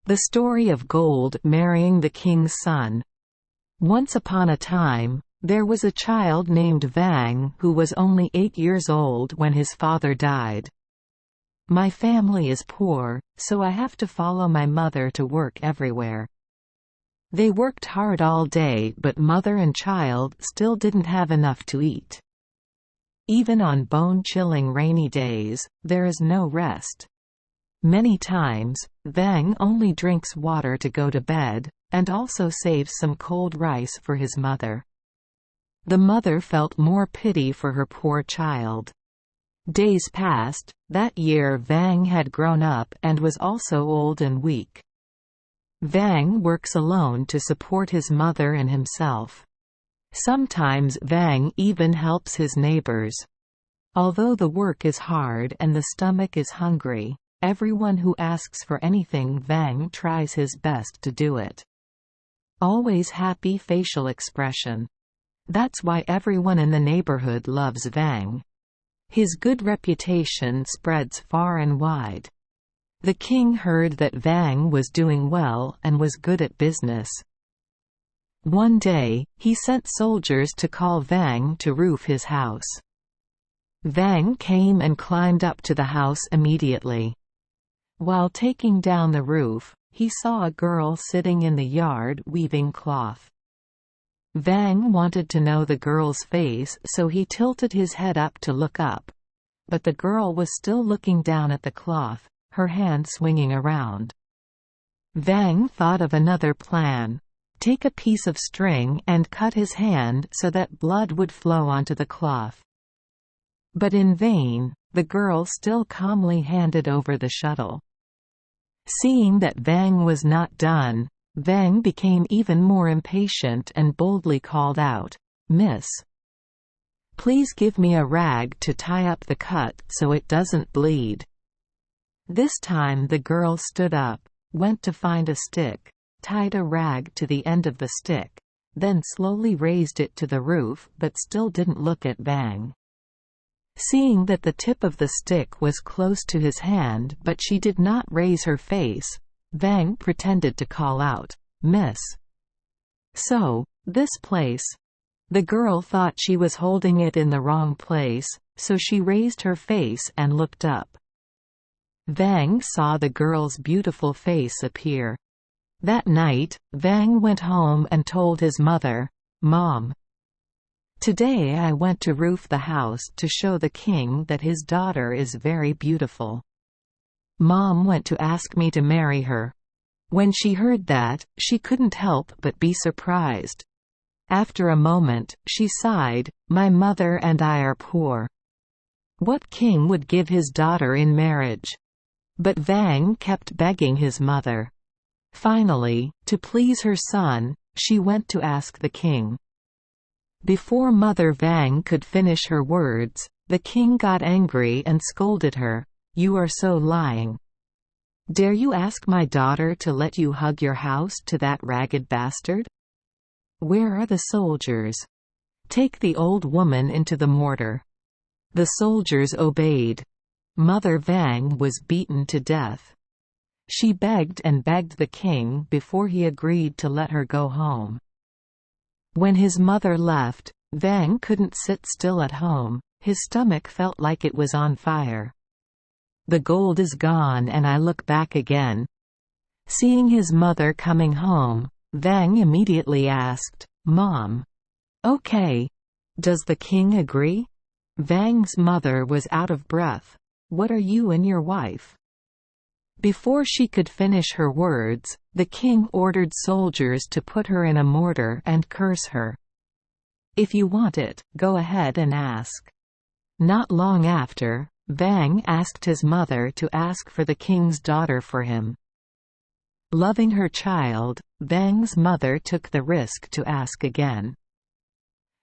The story of gold marrying the king's son. Once upon a time, there was a child named Vang who was only 8 years old when his father died. "My family is poor, so I have to follow my mother to work everywhere." They worked hard all day, but mother and child still didn't have enough to eat. Even on bone-chilling rainy days, there is no rest. Many times, Vang only drinks water to go to bed, and also saves some cold rice for his mother. The mother felt more pity for her poor child. Days passed. That year Vang had grown up and was also old and weak. Vang works alone to support his mother and himself. Sometimes Vang even helps his neighbors. Although the work is hard and the stomach is hungry, everyone who asks for anything, Vang tries his best to do it. Always happy facial expression. That's why everyone in the neighborhood loves Vang. His good reputation spreads far and wide. The king heard that Vang was doing well and was good at business. One day, he sent soldiers to call Vang to roof his house. Vang came and climbed up to the house immediately. While taking down the roof, he saw a girl sitting in the yard weaving cloth. Vang wanted to know the girl's face, so he tilted his head up to look up. But the girl was still looking down at the cloth, her hand swinging around. Vang thought of another plan. Take a piece of string and cut his hand so that blood would flow onto the cloth. But in vain, the girl still calmly handed over the shuttle. Seeing that Vang was not done, Vang became even more impatient and boldly called out, "Miss, please give me a rag to tie up the cut so it doesn't bleed." This time the girl stood up, went to find a stick, tied a rag to the end of the stick, then slowly raised it to the roof but still didn't look at Vang. Seeing that the tip of the stick was close to his hand but she did not raise her face, Vang pretended to call out, "Miss." "So, this place." The girl thought she was holding it in the wrong place, so she raised her face and looked up. Vang saw the girl's beautiful face appear. That night, Vang went home and told his mother, "Mom, today I went to roof the house to show the king that his daughter is very beautiful. Mom went to ask me to marry her." When she heard that, she couldn't help but be surprised. After a moment, she sighed, "My mother and I are poor. What king would give his daughter in marriage?" But Vang kept begging his mother. Finally, to please her son, she went to ask the king. Before Mother Vang could finish her words, the king got angry and scolded her, "You are so lying. Dare you ask my daughter to let you hug your house to that ragged bastard? Where are the soldiers? Take the old woman into the mortar." The soldiers obeyed. Mother Vang was beaten to death. She begged and begged the king before he agreed to let her go home. When his mother left, Vang couldn't sit still at home. His stomach felt like it was on fire. "The gold is gone and I look back again." Seeing his mother coming home, Vang immediately asked, "Mom, okay, does the king agree?" Vang's mother was out of breath. "What are you and your wife?" Before she could finish her words, the king ordered soldiers to put her in a mortar and curse her. "If you want it, go ahead and ask." Not long after, Vang asked his mother to ask for the king's daughter for him. Loving her child, Vang's mother took the risk to ask again.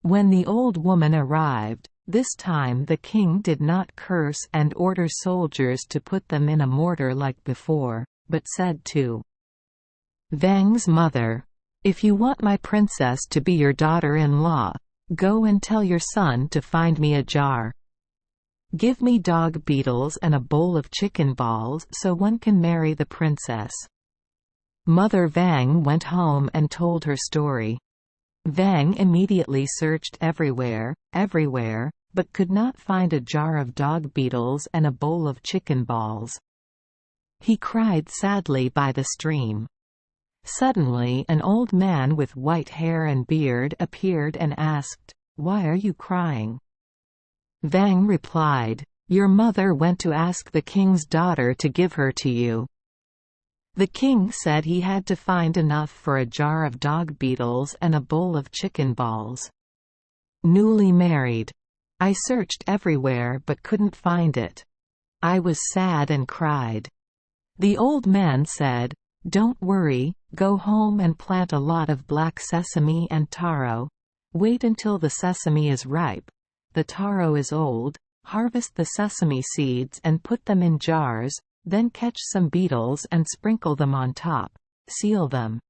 When the old woman arrived, this time the king did not curse and order soldiers to put them in a mortar like before, but said to Vang's mother, "If you want my princess to be your daughter-in-law, go and tell your son to find me a jar. Give me dog beetles and a bowl of chicken balls so one can marry the princess." Mother Vang went home and told her story. Vang immediately searched everywhere, but could not find a jar of dog beetles and a bowl of chicken balls. He cried sadly by the stream. Suddenly an old man with white hair and beard appeared and asked, "Why are you crying?" Vang replied, "Your mother went to ask the king's daughter to give her to you." The king said he had to find enough for a jar of dog beetles and a bowl of chicken balls. Newly married. I searched everywhere but couldn't find it. I was sad and cried. The old man said, "Don't worry, go home and plant a lot of black sesame and taro. Wait until the sesame is ripe. The taro is old. Harvest the sesame seeds and put them in jars, then catch some beetles and sprinkle them on top. Seal them.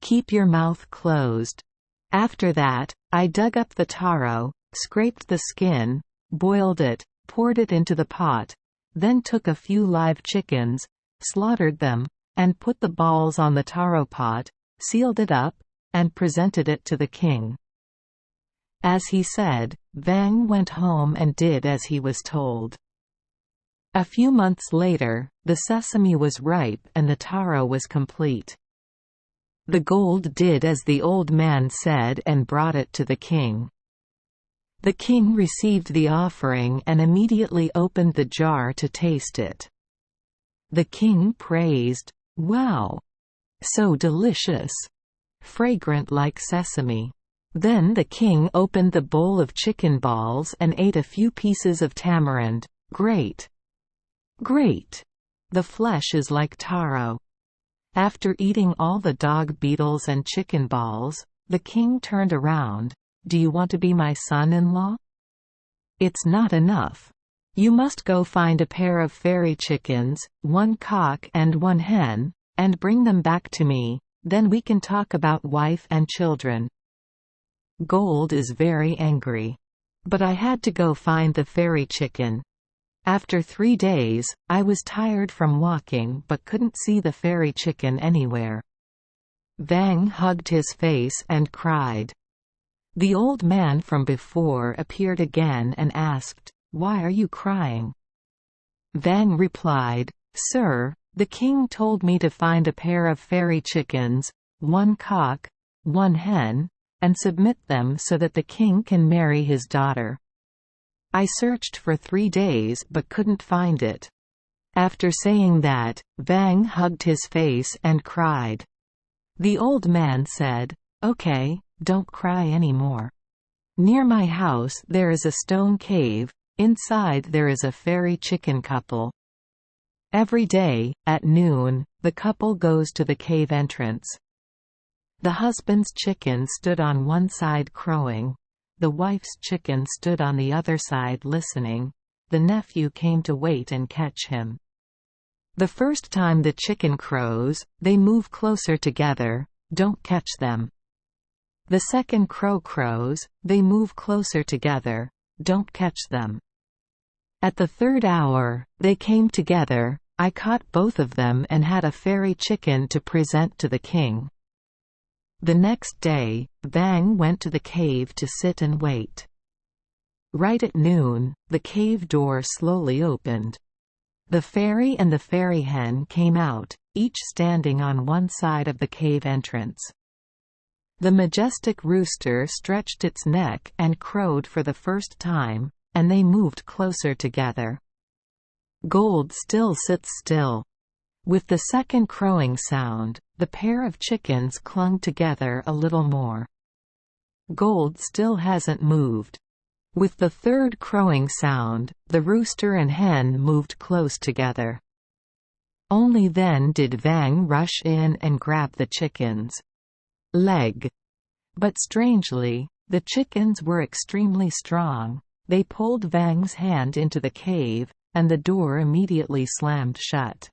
Keep your mouth closed." After that, I dug up the taro, scraped the skin, boiled it, poured it into the pot, then took a few live chickens, slaughtered them, and put the balls on the taro pot, sealed it up, and presented it to the king. As he said, Vang went home and did as he was told. A few months later, the sesame was ripe and the taro was complete. The gold did as the old man said and brought it to the king. The king received the offering and immediately opened the jar to taste it. The king praised, "Wow! So delicious! Fragrant like sesame." Then the king opened the bowl of chicken balls and ate a few pieces of tamarind. "Great! Great! The flesh is like taro." After eating all the dog beetles and chicken balls, the king turned around. "Do you want to be my son-in-law? It's not enough. You must go find a pair of fairy chickens, one cock and one hen, and bring them back to me, then we can talk about wife and children." Gold is very angry. But I had to go find the fairy chicken. After 3 days, I was tired from walking but couldn't see the fairy chicken anywhere. Vang hugged his face and cried. The old man from before appeared again and asked, "Why are you crying?" Vang replied, "Sir, the king told me to find a pair of fairy chickens, one cock, one hen, and submit them so that the king can marry his daughter. I searched for 3 days but couldn't find it." After saying that, Vang hugged his face and cried. The old man said, "Okay, don't cry anymore. Near my house there is a stone cave, inside there is a fairy chicken couple. Every day, at noon, the couple goes to the cave entrance. The husband's chicken stood on one side crowing. The wife's chicken stood on the other side listening. The nephew came to wait and catch him. The first time the chicken crows, they move closer together, don't catch them. The second crow crows, they move closer together, don't catch them. At the third hour, they came together, I caught both of them and had a fairy chicken to present to the king." The next day, Vang went to the cave to sit and wait. Right at noon, the cave door slowly opened. The fairy and the fairy hen came out, each standing on one side of the cave entrance. The majestic rooster stretched its neck and crowed for the first time, and they moved closer together. Gold still sits still. With the second crowing sound, the pair of chickens clung together a little more. Gold still hasn't moved. With the third crowing sound, the rooster and hen moved close together. Only then did Vang rush in and grab the chickens' leg. But strangely, the chickens were extremely strong. They pulled Vang's hand into the cave, and the door immediately slammed shut.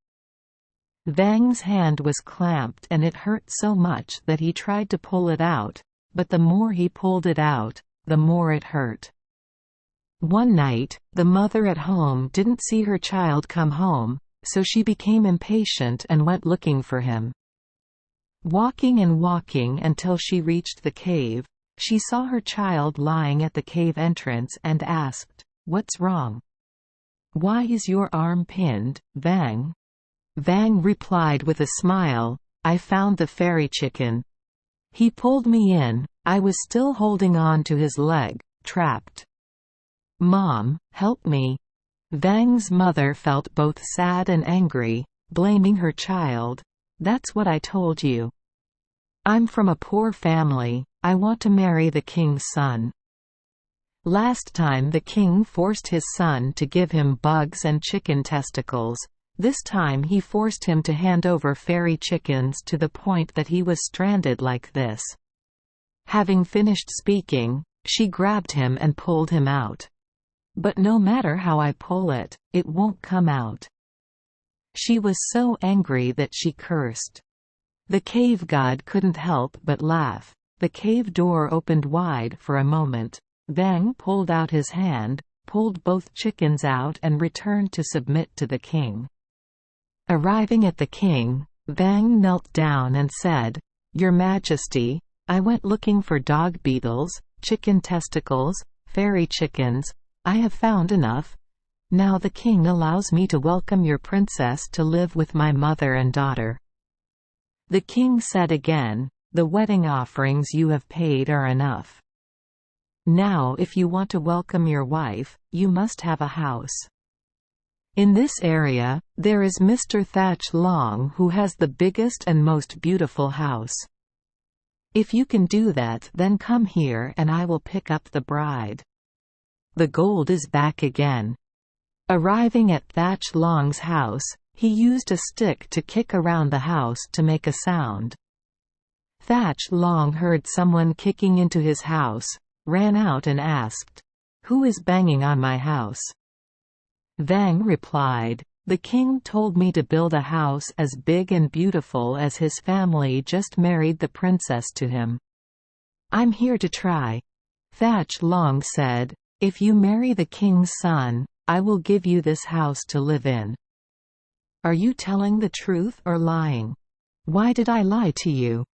Vang's hand was clamped and it hurt so much that he tried to pull it out, but the more he pulled it out, the more it hurt. One night, the mother at home didn't see her child come home, so she became impatient and went looking for him. Walking and walking until she reached the cave, she saw her child lying at the cave entrance and asked, "What's wrong? Why is your arm pinned, Vang?" Vang replied with a smile, "I found the fairy chicken. He pulled me in, I was still holding on to his leg, trapped. Mom, help me." Vang's mother felt both sad and angry, blaming her child. "That's what I told you. I'm from a poor family, I want to marry the king's son." Last time the king forced his son to give him bugs and chicken testicles. This time he forced him to hand over fairy chickens to the point that he was stranded like this. Having finished speaking, she grabbed him and pulled him out. "But no matter how I pull it, it won't come out." She was so angry that she cursed. The cave god couldn't help but laugh. The cave door opened wide for a moment. Vang pulled out his hand, pulled both chickens out and returned to submit to the king. Arriving at the king, Vang knelt down and said, "Your Majesty, I went looking for dog beetles, chicken testicles, fairy chickens. I have found enough. Now the king allows me to welcome your princess to live with my mother and daughter." The king said again, "The wedding offerings you have paid are enough. Now if you want to welcome your wife, you must have a house. In this area, there is Mr. Thatch Long who has the biggest and most beautiful house. If you can do that, then come here and I will pick up the bride." The gold is back again. Arriving at Thatch Long's house, he used a stick to kick around the house to make a sound. Thatch Long heard someone kicking into his house, ran out and asked, "Who is banging on my house?" Vang replied, "The king told me to build a house as big and beautiful as his family just married the princess to him. I'm here to try." Thatch Long said, "If you marry the king's son, I will give you this house to live in." "Are you telling the truth or lying? Why did I lie to you?"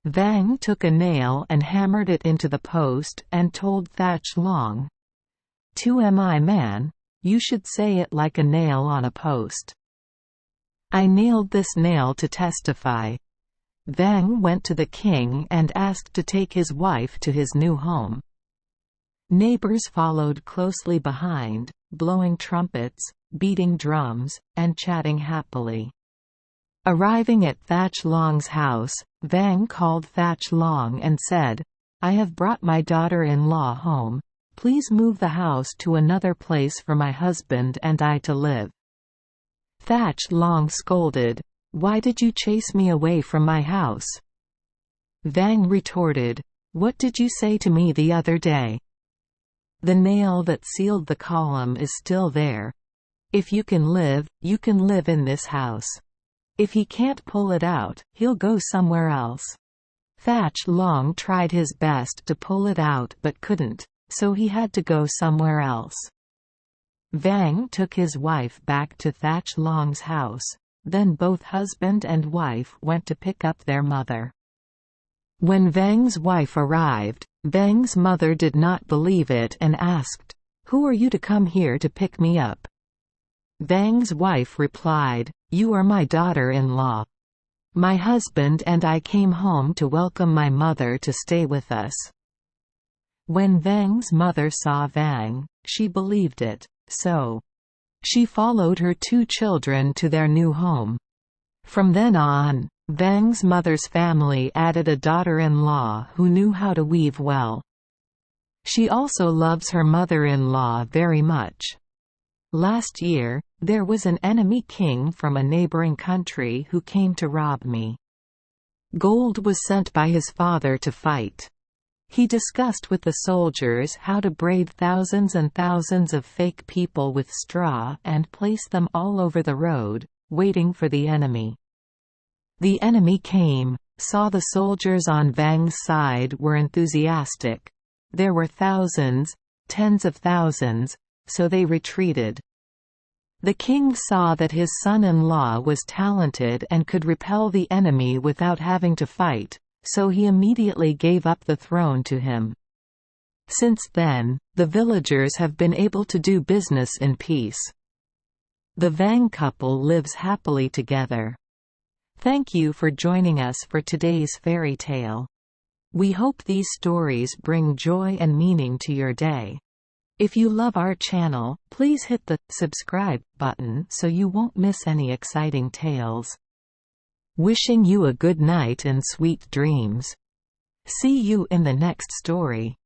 Vang took a nail and hammered it into the post and told Thatch Long, "To my man, you should say it like a nail on a post." "I nailed this nail to testify." Vang went to the king and asked to take his wife to his new home. Neighbors followed closely behind, blowing trumpets, beating drums, and chatting happily. Arriving at Thatch Long's house, Vang called Thatch Long and said, "I have brought my daughter-in-law home. Please move the house to another place for my husband and I to live." Thatch Long scolded, "Why did you chase me away from my house?" Vang retorted, "What did you say to me the other day? The nail that sealed the column is still there. If you can live in this house. If he can't pull it out, he'll go somewhere else." Thatch Long tried his best to pull it out but couldn't, so he had to go somewhere else. Vang took his wife back to Thatch Long's house, then both husband and wife went to pick up their mother. When Vang's wife arrived, Vang's mother did not believe it and asked, "Who are you to come here to pick me up?" Vang's wife replied, "You are my daughter-in-law. My husband and I came home to welcome my mother to stay with us." When Vang's mother saw Vang, she believed it, so she followed her two children to their new home. From then on, Vang's mother's family added a daughter-in-law who knew how to weave well. She also loves her mother-in-law very much. Last year, there was an enemy king from a neighboring country who came to rob me. Gold was sent by his father to fight. He discussed with the soldiers how to braid thousands and thousands of fake people with straw and place them all over the road, waiting for the enemy. The enemy came, saw the soldiers on Vang's side were enthusiastic. There were thousands, tens of thousands, so they retreated. The king saw that his son-in-law was talented and could repel the enemy without having to fight, so he immediately gave up the throne to him. Since then, the villagers have been able to do business in peace. The Vang couple lives happily together. Thank you for joining us for today's fairy tale. We hope these stories bring joy and meaning to your day. If you love our channel, please hit the subscribe button so you won't miss any exciting tales. Wishing you a good night and sweet dreams. See you in the next story.